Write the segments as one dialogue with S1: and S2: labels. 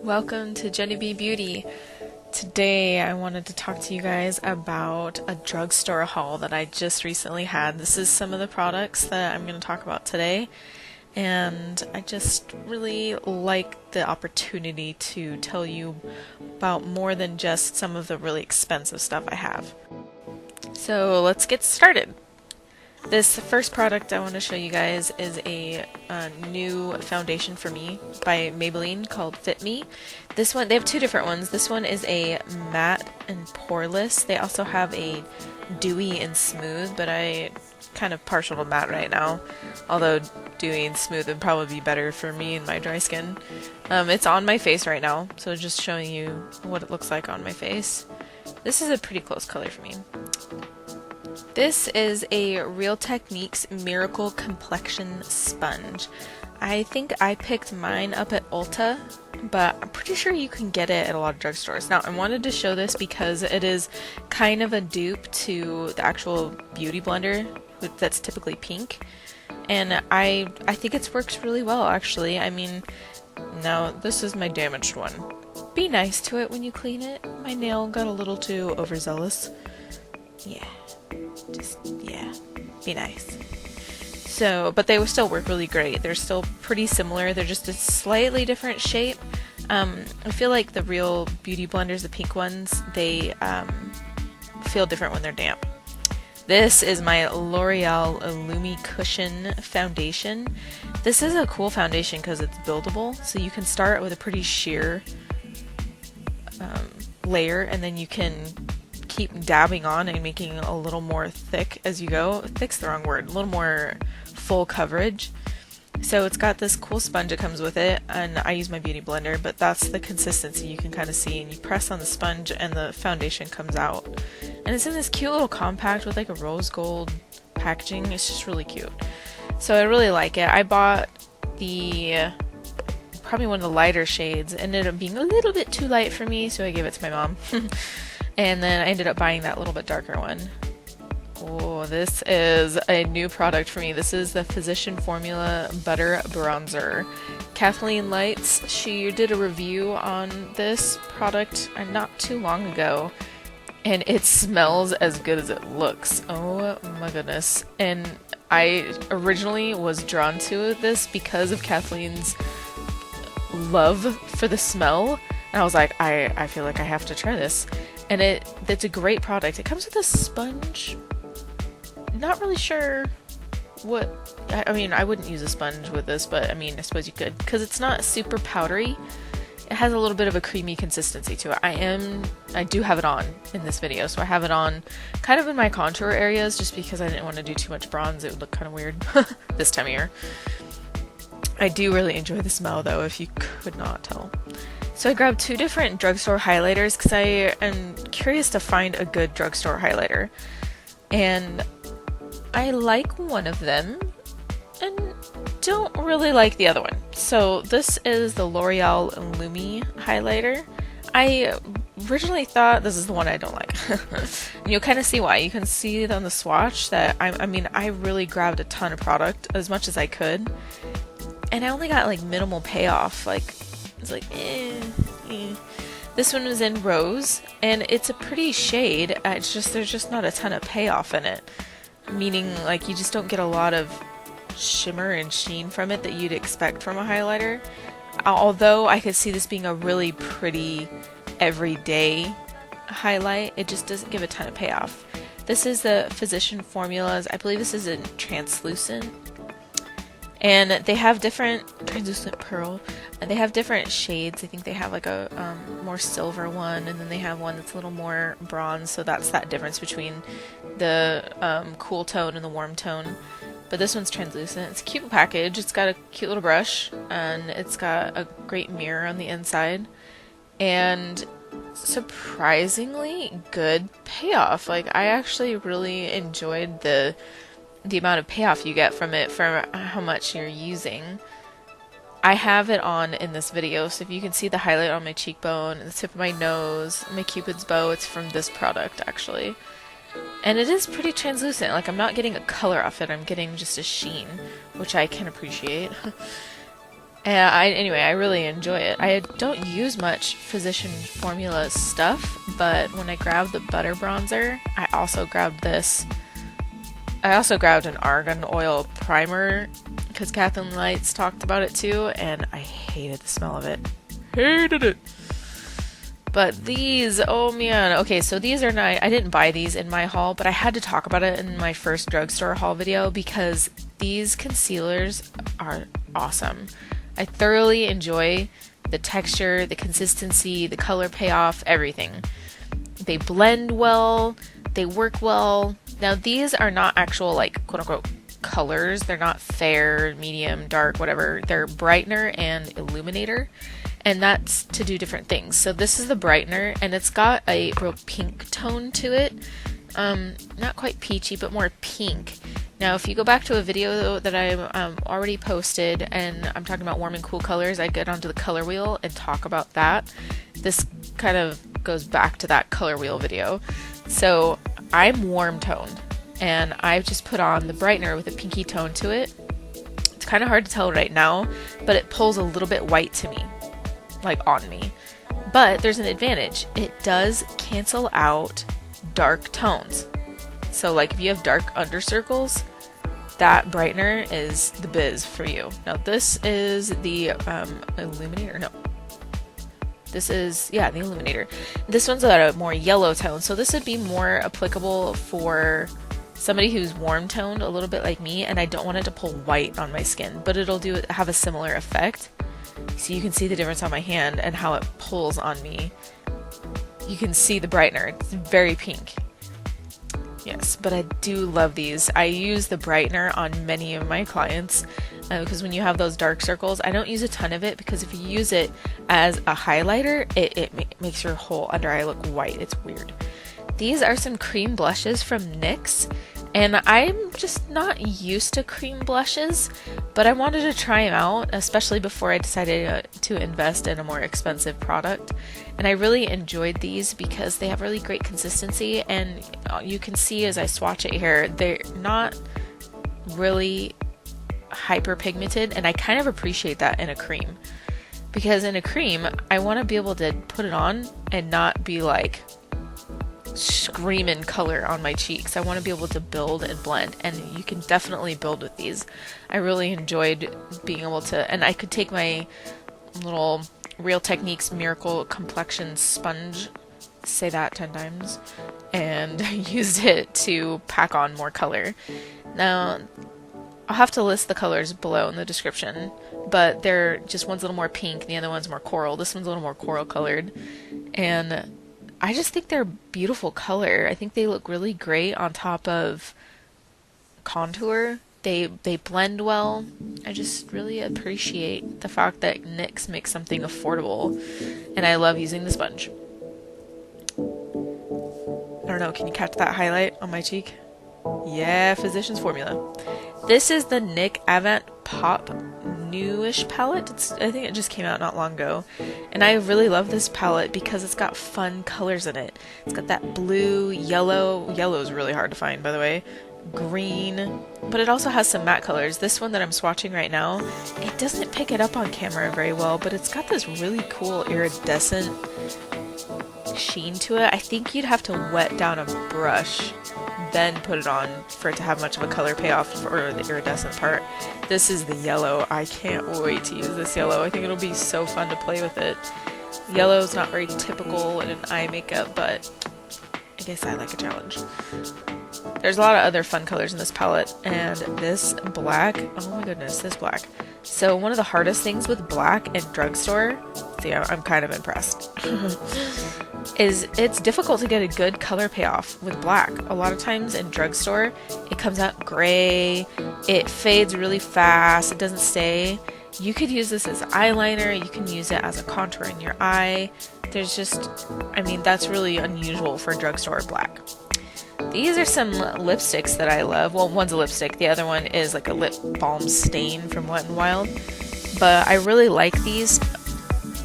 S1: Welcome to Genny B Beauty. Today I wanted to talk to you guys about a drugstore haul that I just recently had. This is some of the products that I'm going to talk about today, and I just really like the opportunity to tell you about more than just some of the really expensive stuff I have. So let's get started. This first product I want to show you guys is a new foundation for me by Maybeline called FitME. This one, they have two different ones. This one is a matte and poreless. They also have a dewy and smooth, but I kind of partial to matte right now. Although dewy and smooth would probably be better for me and my dry skin. It's on my face right now, so just showing you what it looks like on my face. This is a pretty close color for me. This is a Real Techniques Miracle Complexion Sponge. I think I picked mine up at Ulta, but I'm pretty sure you can get it at a lot of drugstores. Now, I wanted to show this because it is kind of a dupe to the actual beauty blender that's typically pink. And I think it works really well, actually. I mean, now this is my damaged one. Be nice to it when you clean it. My nail got a little too overzealous. Yeah. Be nice. So, but they will still work really great. They're still pretty similar. They're just a slightly different shape. I feel like the Real Beauty blenders, the pink ones, they feel different when they're damp. This is my L'Oreal Lumi Cushion Foundation. This is a cool foundation because it's buildable, so you can start with a pretty sheer layer, and then you can keep dabbing on and making a little more thick as you go. Thick's the wrong word. A little more full coverage. So it's got this cool sponge that comes with it, and I use my beauty blender, but that's the consistency you can kind of see, and you press on the sponge and the foundation comes out. And it's in this cute little compact with like a rose gold packaging. It's just really cute. So I really like it. I bought the probably one of the lighter shades. It ended up being a little bit too light for me, so I gave it to my mom. And then I ended up buying that little bit darker one. Oh, this is a new product for me. This is the Physician Formula Butter Bronzer. Kathleen Lights, she did a review on this product not too long ago, and it smells as good as it looks. Oh my goodness. And I originally was drawn to this because of Kathleen's love for the smell, and I was like, I feel like I have to try this. And it's a great product. It comes with a sponge. Not really sure what... I mean, I wouldn't use a sponge with this, but I mean, I suppose you could. Because it's not super powdery. It has a little bit of a creamy consistency to it. I do have it on in this video. So I have it on kind of in my contour areas just because I didn't want to do too much bronze. It would look kind of weird this time of year. I do really enjoy the smell, though, if you could not tell. So I grabbed two different drugstore highlighters because I am curious to find a good drugstore highlighter. And I like one of them and don't really like the other one. So this is the L'Oreal Lumi highlighter. I originally thought this is the one I don't like. And you'll kind of see why. You can see it on the swatch that I mean, I really grabbed a ton of product, as much as I could. And I only got like minimal payoff. It's like, This one was in rose, and it's a pretty shade. There's just not a ton of payoff in it. Meaning, like, you just don't get a lot of shimmer and sheen from it that you'd expect from a highlighter. Although I could see this being a really pretty everyday highlight, it just doesn't give a ton of payoff. This is the Physician Formulas. I believe this is in translucent. And they have different, translucent pearl, and they have different shades. I think they have like a more silver one, and then they have one that's a little more bronze, so that's that difference between the cool tone and the warm tone. But this one's translucent. It's a cute package. It's got a cute little brush, and it's got a great mirror on the inside, and surprisingly good payoff. Like, I actually really enjoyed the amount of payoff you get from it for how much you're using. I have it on in this video, so if you can see the highlight on my cheekbone and the tip of my nose, my cupid's bow, it's from this product actually. And it is pretty translucent. Like, I'm not getting a color off it, I'm getting just a sheen, which I can appreciate. Anyway, I really enjoy it. I don't use much Physician Formula stuff, but when I grabbed the butter bronzer, I also grabbed this. I also grabbed an argan oil primer because Kathleen Lights talked about it too, and I hated the smell of it. Hated it. But these, oh man. Okay, so these are not, I didn't buy these in my haul, but I had to talk about it in my first drugstore haul video because these concealers are awesome. I thoroughly enjoy the texture, the consistency, the color payoff, everything. They blend well, they work well. Now these are not actual like quote unquote colors. They're not fair, medium, dark, whatever. They're brightener and illuminator, and that's to do different things. So this is the brightener, and it's got a real pink tone to it. Not quite peachy, but more pink. Now, if you go back to a video that I already posted, and I'm talking about warm and cool colors, I get onto the color wheel and talk about that. This kind of goes back to that color wheel video. So I'm warm toned, and I've just put on the brightener with a pinky tone to it. It's kind of hard to tell right now, but it pulls a little bit white to me, like on me. But there's an advantage. It does cancel out dark tones. So like if you have dark under circles, that brightener is the biz for you. Now this is the illuminator. No, this is, yeah, the illuminator. This one's a more yellow tone, so this would be more applicable for somebody who's warm toned a little bit like me, and I don't want it to pull white on my skin, but it'll have a similar effect. So you can see the difference on my hand and how it pulls on me. You can see the brightener. It's very pink. Yes, but I do love these. I use the brightener on many of my clients because when you have those dark circles, I don't use a ton of it because if you use it as a highlighter, it makes your whole under eye look white. It's weird. These are some cream blushes from NYX, and I'm just not used to cream blushes, but I wanted to try them out, especially before I decided to invest in a more expensive product. And I really enjoyed these because they have really great consistency, and you can see as I swatch it here, they're not really hyper pigmented, and I kind of appreciate that in a cream. Because in a cream, I want to be able to put it on and not be like screaming color on my cheeks. I want to be able to build and blend, and you can definitely build with these. I really enjoyed being able to, and I could take my little Real Techniques Miracle Complexion sponge, say that 10 times, and use it to pack on more color. Now, I'll have to list the colors below in the description, but they're just, one's a little more pink and the other one's more coral. This one's a little more coral colored, and I just think they're beautiful color. I think they look really great on top of contour. They blend well. I just really appreciate the fact that NYX makes something affordable, and I love using the sponge. I don't know, can you catch that highlight on my cheek? Yeah, Physician's Formula. This is the NYX Avant Pop Newish palette. I think it just came out not long ago, and I really love this palette because it's got fun colors in it. It's got that blue, yellow is really hard to find, by the way, green, but it also has some matte colors. This one that I'm swatching right now, it doesn't pick it up on camera very well, but it's got this really cool iridescent sheen to it. I think you'd have to wet down a brush, then put it on for it to have much of a color payoff for the iridescent part. This is the yellow. I can't wait to use this yellow. I think it'll be so fun to play with it. Yellow is not very typical in an eye makeup, but I guess I like a challenge. There's a lot of other fun colors in this palette, and this black, oh my goodness, this black. So one of the hardest things with black in drugstore, see, I'm kind of impressed, is it's difficult to get a good color payoff with black. A lot of times in drugstore, it comes out gray, it fades really fast, it doesn't stay. You could use this as eyeliner, you can use it as a contour in your eye. There's just, I mean, that's really unusual for drugstore black. These are some lipsticks that I love. Well, one's a lipstick, the other one is like a lip balm stain from Wet n Wild. But I really like these,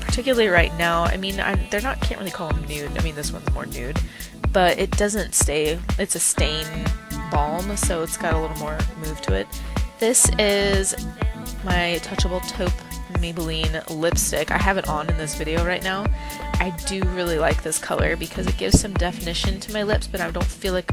S1: particularly right now. I mean, can't really call them nude. I mean, this one's more nude, but it doesn't stay. It's a stain balm, so it's got a little more move to it. This is my Touchable Taupe Maybelline lipstick. I have it on in this video right now. I do really like this color because it gives some definition to my lips, but I don't feel like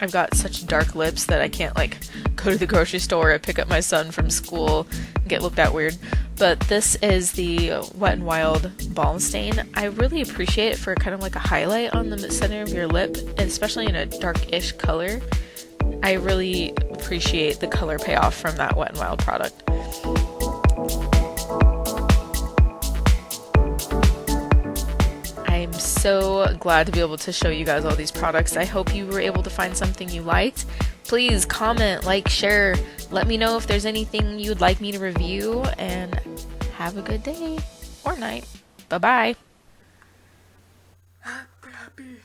S1: I've got such dark lips that I can't like go to the grocery store and pick up my son from school and get looked at weird. But this is the Wet n Wild Balm Stain. I really appreciate it for kind of like a highlight on the center of your lip, and especially in a dark-ish color. I really appreciate the color payoff from that Wet n Wild product. I'm so glad to be able to show you guys all these products. I hope you were able to find something you liked. Please comment, like, share. Let me know if there's anything you'd like me to review, and have a good day or night. Bye-bye.
S2: Happy.